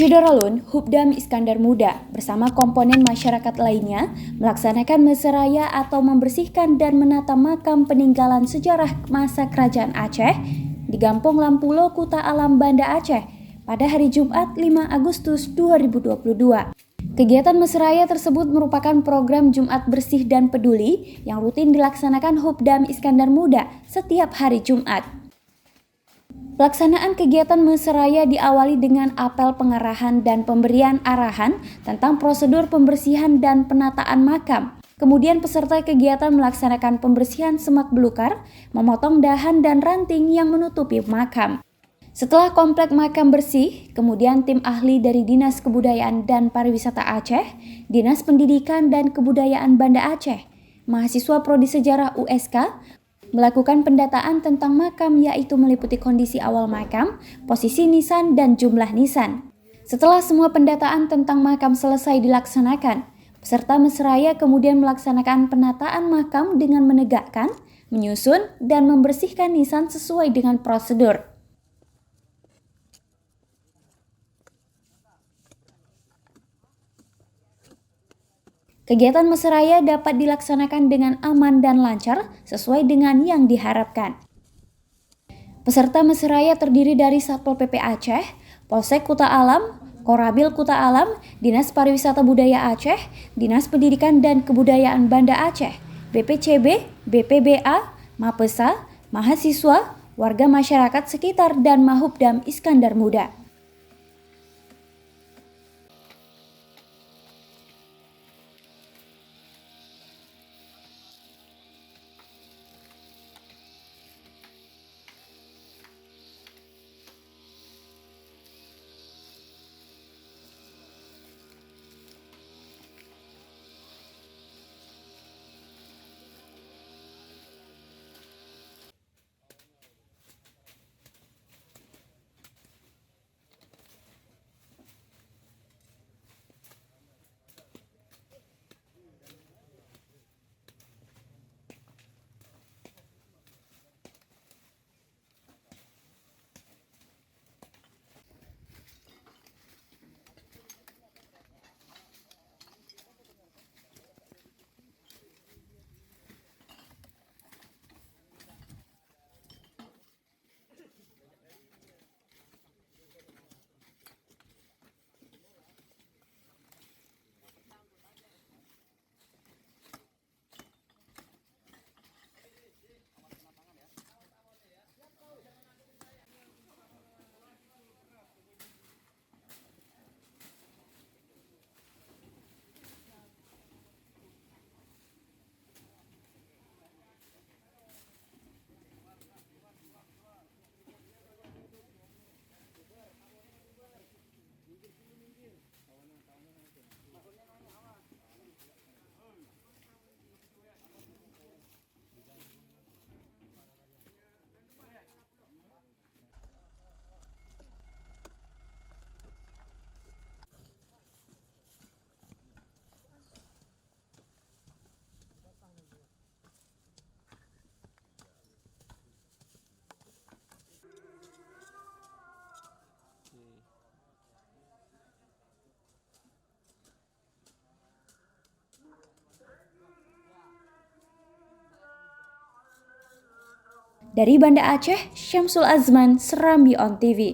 Syederalun, Hubdam Iskandar Muda bersama komponen masyarakat lainnya melaksanakan meseraya atau membersihkan dan menata makam peninggalan sejarah masa Kerajaan Aceh di Gampong Lampulo, Kuta Alam, Banda Aceh pada hari Jumat 5 Agustus 2022. Kegiatan meseraya tersebut merupakan program Jumat Bersih dan Peduli yang rutin dilaksanakan Hubdam Iskandar Muda setiap hari Jumat. Pelaksanaan kegiatan meseraya diawali dengan apel pengarahan dan pemberian arahan tentang prosedur pembersihan dan penataan makam. Kemudian peserta kegiatan melaksanakan pembersihan semak belukar, memotong dahan dan ranting yang menutupi makam. Setelah komplek makam bersih, kemudian tim ahli dari Dinas Kebudayaan dan Pariwisata Aceh, Dinas Pendidikan dan Kebudayaan Banda Aceh, mahasiswa Prodi Sejarah USK, melakukan pendataan tentang makam yaitu meliputi kondisi awal makam, posisi nisan, dan jumlah nisan. Setelah semua pendataan tentang makam selesai dilaksanakan, peserta meseraya kemudian melaksanakan penataan makam dengan menegakkan, menyusun, dan membersihkan nisan sesuai dengan prosedur. Kegiatan meseraya dapat dilaksanakan dengan aman dan lancar sesuai dengan yang diharapkan. Peserta meseraya terdiri dari Satpol PP Aceh, Polsek Kuta Alam, Koramil Kuta Alam, Dinas Pariwisata Budaya Aceh, Dinas Pendidikan dan Kebudayaan Banda Aceh, BPCB, BPBA, Mapesa, mahasiswa, warga masyarakat sekitar, dan Mahubdam Iskandar Muda. Dari Banda Aceh, Syamsul Azman, Serambi On TV.